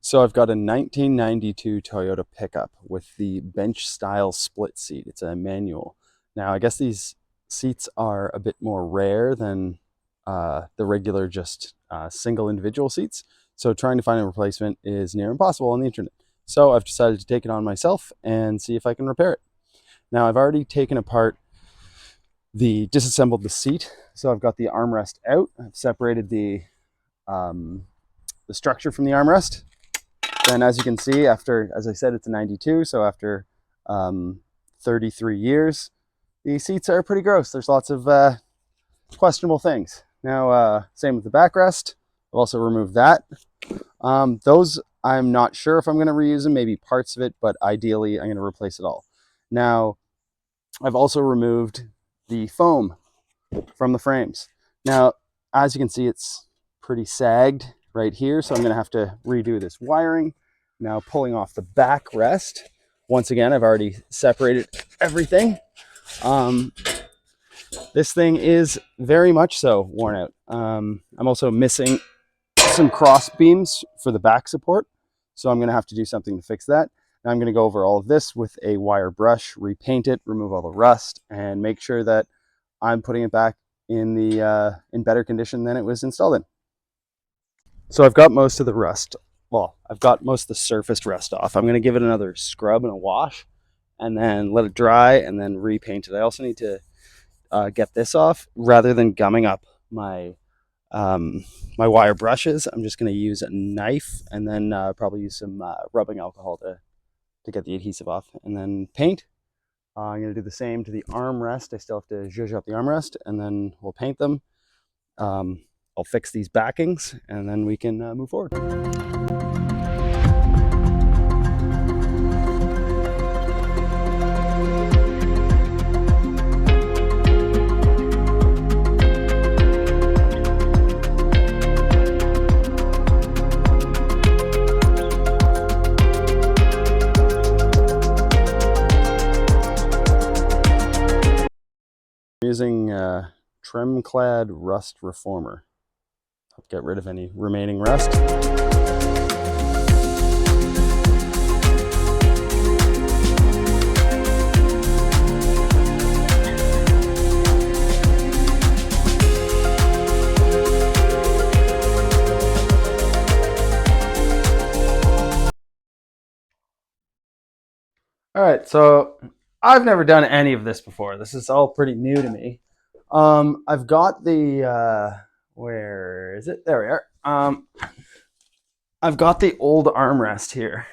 So I've got a 1992 Toyota pickup with the bench style split seat. It's a manual. Now, I guess these seats are a bit more rare than the regular just single individual seats. So trying to find a replacement is near impossible on the internet. So I've decided to take it on myself and see if I can repair it. Now, I've already taken apart disassembled the seat. So I've got the armrest out. I've separated the structure from the armrest. Then, as you can see, after, as I said, it's a 92, so after 33 years, the seats are pretty gross. There's lots of questionable things. Now, same with the backrest. I've also removed that. Those, I'm not sure if I'm going to reuse them, maybe parts of it, but ideally I'm going to replace it all. Now, I've also removed the foam from the frames. Now, as you can see, it's pretty sagged right here, so I'm going to have to redo this wiring. Now, pulling off the backrest. Once again, I've already separated everything. This thing is very much so worn out. I'm also missing some cross beams for the back support, so I'm going to have to do something to fix that. Now, I'm going to go over all of this with a wire brush, repaint it, remove all the rust, and make sure that I'm putting it back in better condition than it was installed in. So I've got most of the rust. Well, I've got most of the surfaced rust off. I'm going to give it another scrub and a wash and then let it dry and then repaint it. I also need to get this off. Rather than gumming up my my wire brushes, I'm just going to use a knife and then probably use some rubbing alcohol to get the adhesive off and then paint. I'm going to do the same to the armrest. I still have to zhuzh up the armrest and then we'll paint them. I'll fix these backings and then we can move forward. Using Trim-Clad Rust Reformer. Get rid of any remaining rust. All right, so I've never done any of this before. This is all pretty new to me. I've got the where is it? There we are. I've got the old armrest here.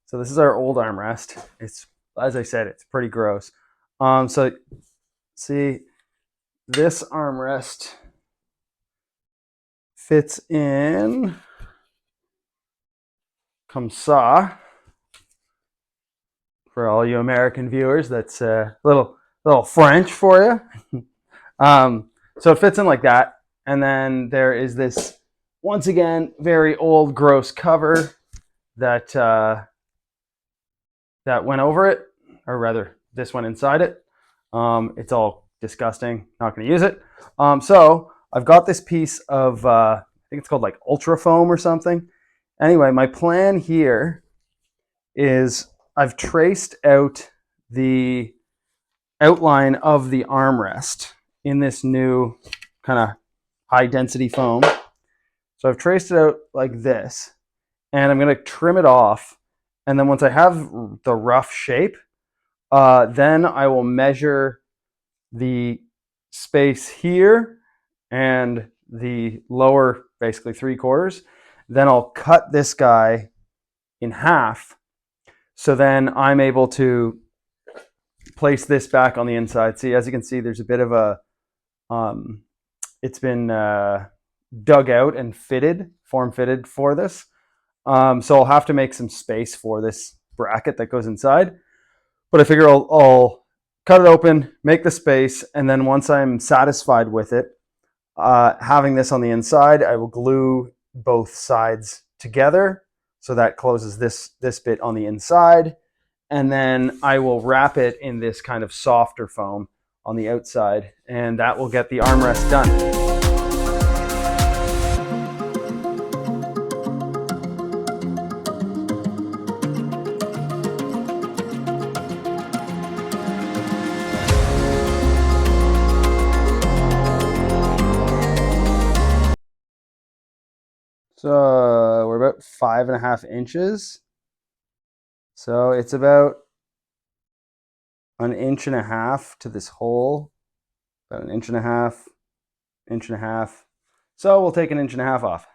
So this is our old armrest. It's, as I said, it's pretty gross. So see, this armrest fits in comme ça. For all you American viewers, that's a little French for you. So it fits in like that. And then there is this, once again, very old, gross cover that that went over it, or rather, this went inside it. It's all disgusting. Not going to use it. So I've got this piece of, I think it's called like Ultra Foam or something. Anyway, my plan here is I've traced out the outline of the armrest in this new kind of high density foam. So I've traced it out like this, and I'm going to trim it off. And then once I have the rough shape, then I will measure the space here and the lower, basically 3/4. Then I'll cut this guy in half. So then I'm able to place this back on the inside. See, as you can see, there's a bit of a, it's been dug out and fitted, form fitted for this. So I'll have to make some space for this bracket that goes inside. But I figure I'll cut it open, make the space, and then once I'm satisfied with it, having this on the inside, I will glue both sides together. So that closes this bit on the inside. And then I will wrap it in this kind of softer foam on the outside, and that will get the armrest done. So we're about 5.5 inches. So it's about 1.5 inches to this hole. About 1.5 inches, 1.5 inches. So we'll take 1.5 inches off.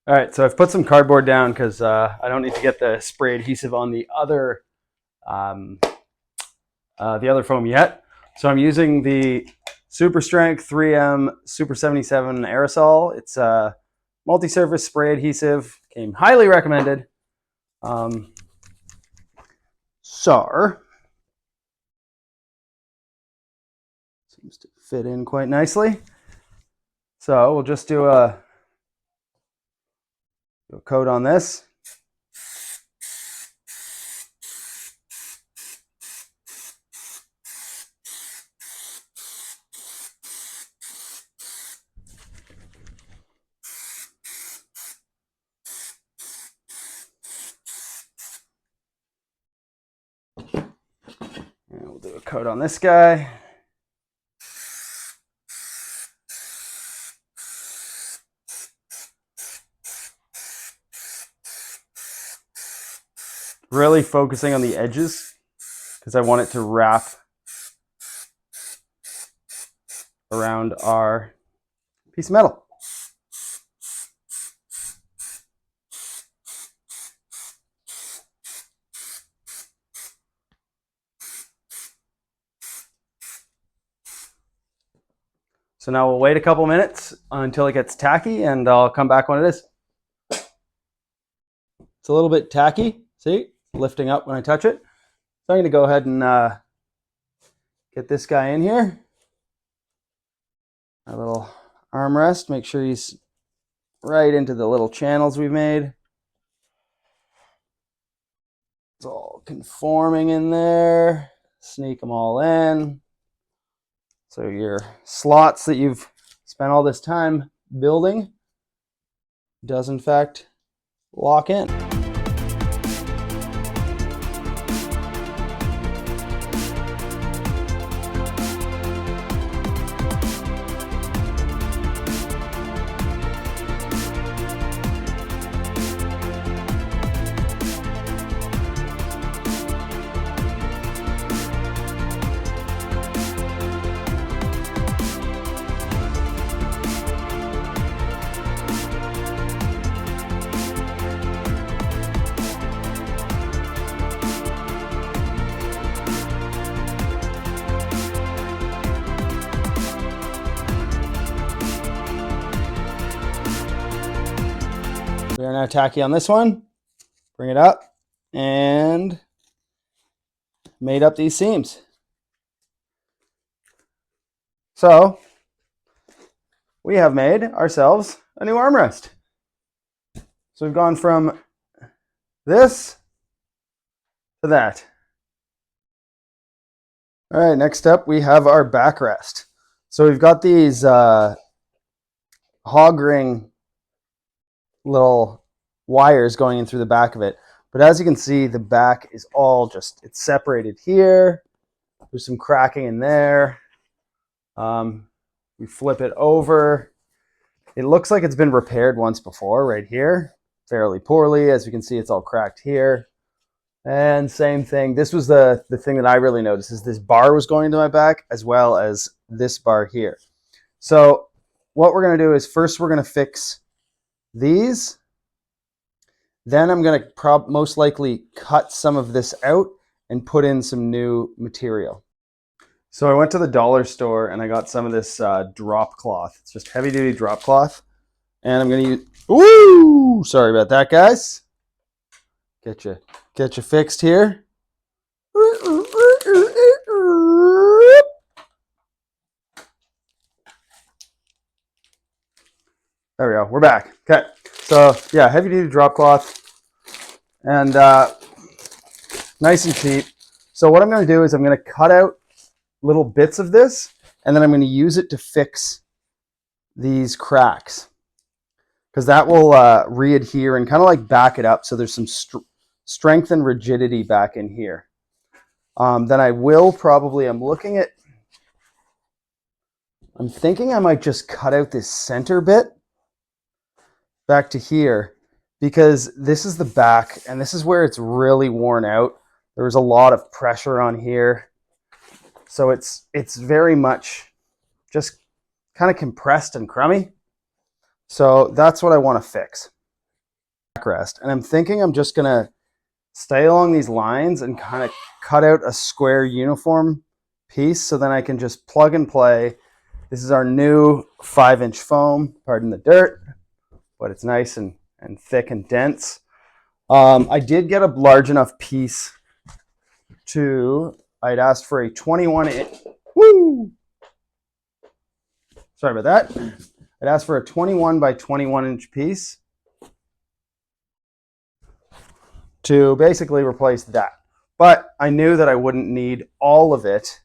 All right, so I've put some cardboard down because I don't need to get the spray adhesive on the other foam yet. So I'm using the Super Strength 3M Super 77 aerosol. It's a multi-surface spray adhesive. Came highly recommended. Seems to fit in quite nicely. So we'll just do a coat on this. And we'll do a coat on this guy. Really focusing on the edges because I want it to wrap around our piece of metal. So now we'll wait a couple minutes until it gets tacky and I'll come back when it is. It's a little bit tacky, see? Lifting up when I touch it. So I'm going to go ahead and get this guy in here. Our little armrest, make sure he's right into the little channels we've made. It's all conforming in there. Sneak them all in. So your slots that you've spent all this time building does in fact lock in. now tacky on this one. Bring it up and made up these seams. So we have made ourselves a new armrest. So we've gone from this to that. All right, next up we have our backrest. So we've got these hog ring little wires going in through the back of it. But as you can see, the back is all just, it's separated here. There's some cracking in there. We flip it over. It looks like it's been repaired once before right here, fairly poorly. As you can see, it's all cracked here. And same thing. This was the thing that I really noticed is this bar was going into my back as well as this bar here. So what we're going to do is first we're going to fix these. Then I'm going to most likely cut some of this out and put in some new material. So I went to the dollar store and I got some of this drop cloth. It's just heavy duty drop cloth. And I'm going to use, woo! Sorry about that, guys. Get you fixed here. There we go. We're back. Okay. So yeah, heavy duty drop cloth and nice and cheap. So what I'm going to do is I'm going to cut out little bits of this and then I'm going to use it to fix these cracks because that will re-adhere and kind of like back it up so there's some strength and rigidity back in here. Then I will probably, I'm thinking I might just cut out this center bit back to here because this is the back and this is where it's really worn out. There was a lot of pressure on here. So it's very much just kind of compressed and crummy. So that's what I want to fix. Backrest. And I'm thinking I'm just going to stay along these lines and kind of cut out a square uniform piece so then I can just plug and play. This is our new 5-inch foam, pardon the dirt, but it's nice and thick and dense. I did get a large enough piece I'd asked for a 21 inch, woo! Sorry about that. I'd asked for a 21 by 21 inch piece to basically replace that. But I knew that I wouldn't need all of it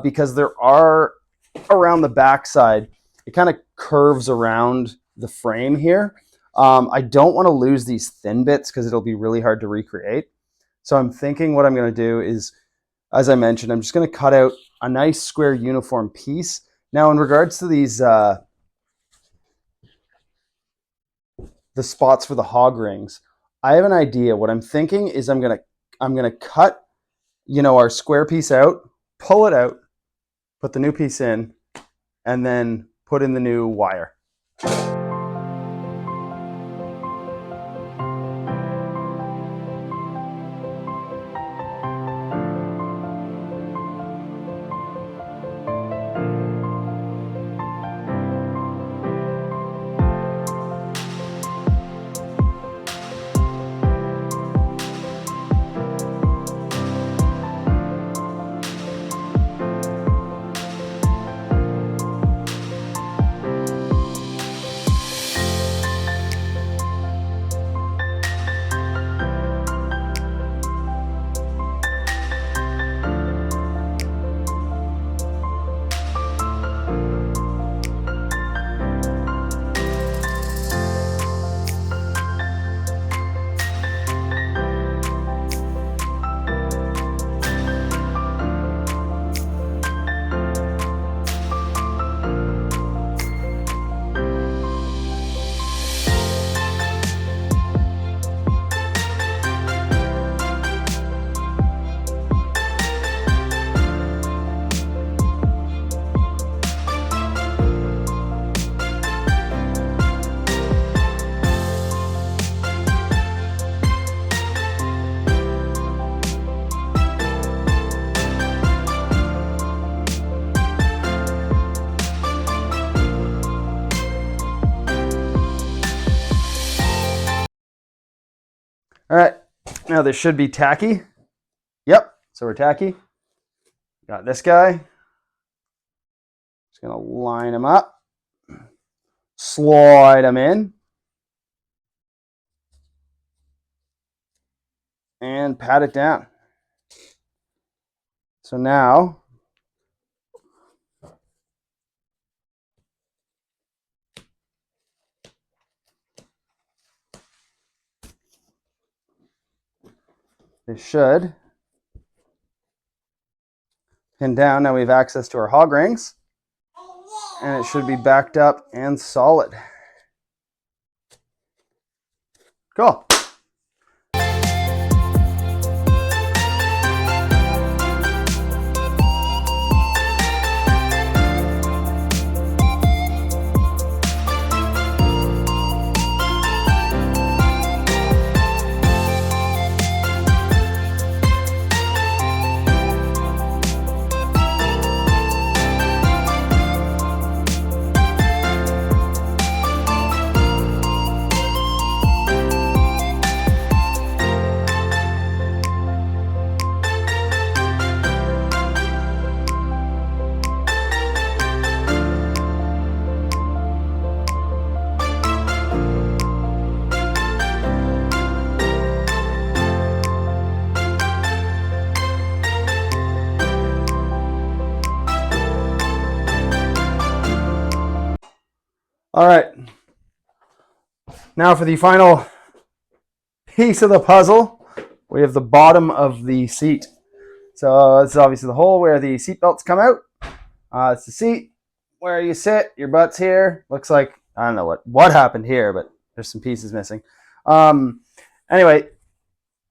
because there are, around the backside, it kind of curves around the frame here. I don't want to lose these thin bits because it'll be really hard to recreate. So I'm thinking what I'm going to do is, as I mentioned, I'm just going to cut out a nice square uniform piece. Now, in regards to these, the spots for the hog rings, I have an idea. What I'm thinking is I'm gonna cut, our square piece out, pull it out, put the new piece in, and then put in the new wire. All right, now this should be tacky. Yep, so we're tacky. Got this guy. Just gonna line him up, slide him in, and pat it down. So now this should pin down. Now we have access to our hog rings, and it should be backed up and solid. Cool. All right, now for the final piece of the puzzle, we have the bottom of the seat. So this is obviously the hole where the seat belts come out. It's the seat where you sit, your butt's here. Looks like, I don't know what happened here, but there's some pieces missing. Anyway,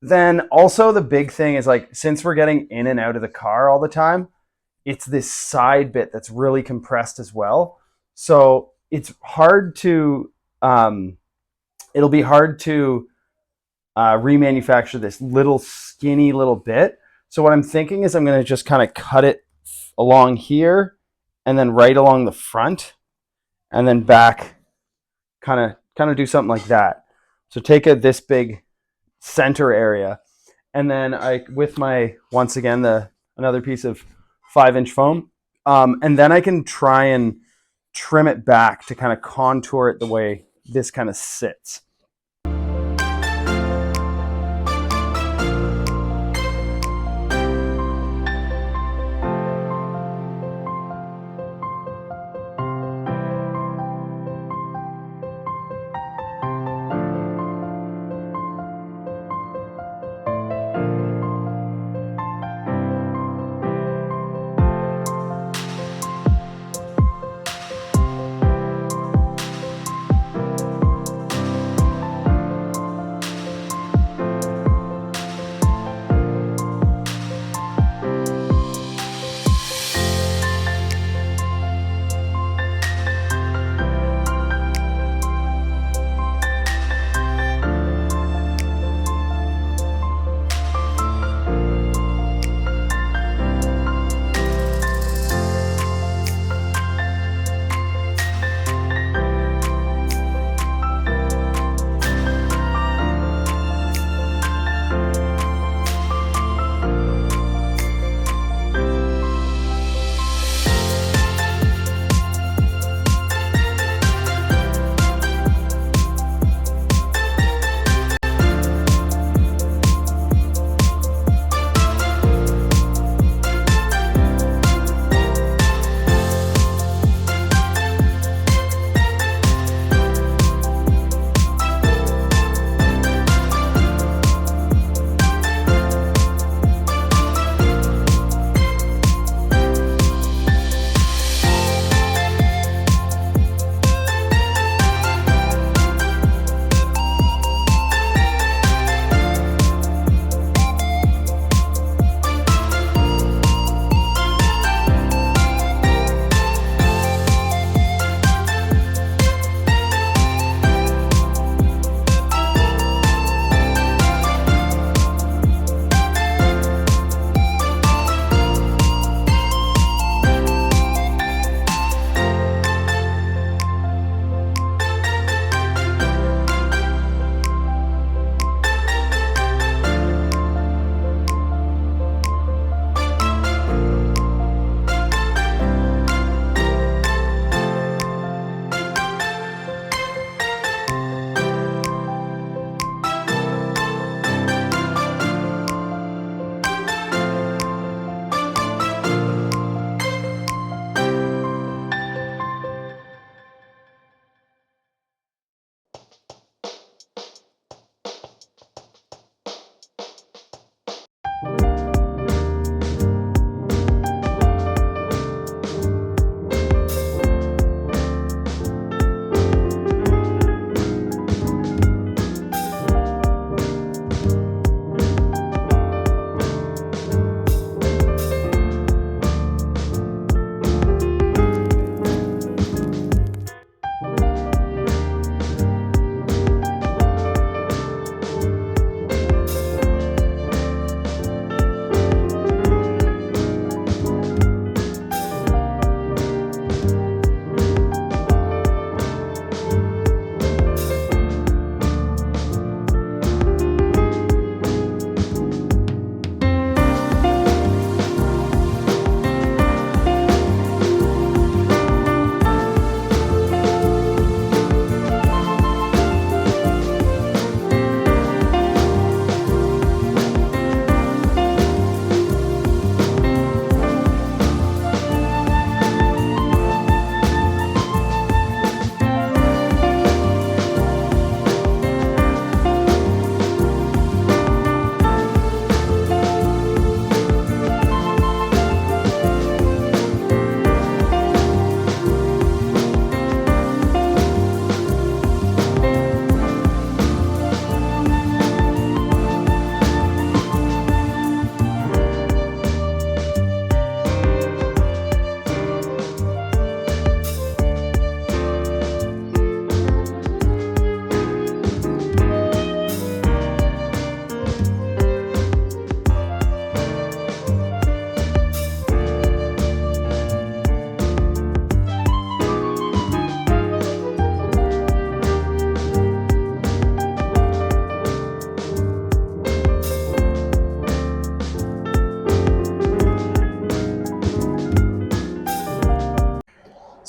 then also the big thing is, like, since we're getting in and out of the car all the time, it's this side bit that's really compressed as well. So it's hard to, it'll be hard to remanufacture this little skinny little bit. So what I'm thinking is I'm going to just kind of cut it along here and then right along the front and then back, kind of do something like that. So take this big center area, and then with my, once again, another piece of 5-inch foam, and then I can try and trim it back to kind of contour it the way this kind of sits.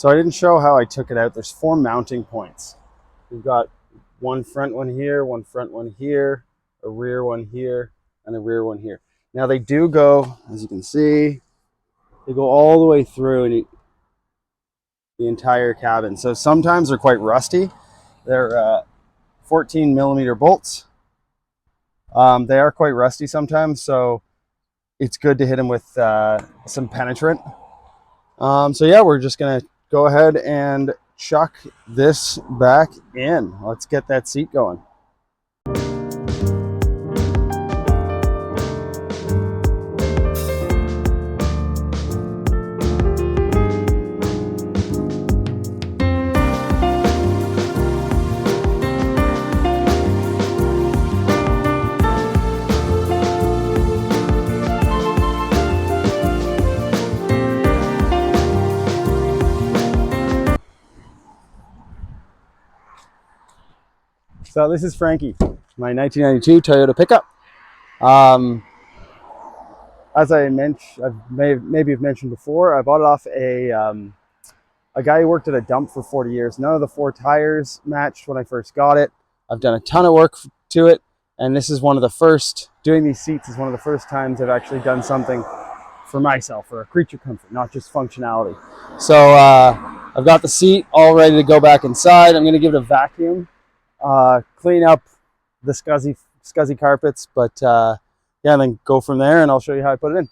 So I didn't show how I took it out. There's 4 mounting points. We've got one front one here, one front one here, a rear one here, and a rear one here. Now they do go, as you can see, they go all the way through the entire cabin. So sometimes they're quite rusty. They're 14 millimeter bolts. They are quite rusty sometimes, so it's good to hit them with some penetrant. So yeah, we're just gonna go ahead and chuck this back in. Let's get that seat going. So this is Frankie, my 1992 Toyota pickup. As I mentioned, maybe have mentioned before, I bought it off a guy who worked at a dump for 40 years. None of the 4 tires matched when I first got it. I've done a ton of work to it, and this is one of the first, doing these seats is one of the first times I've actually done something for myself, for a creature comfort, not just functionality. So I've got the seat all ready to go back inside. I'm going to give it a vacuum. Clean up the scuzzy carpets, but yeah, and then go from there, and I'll show you how I put it in.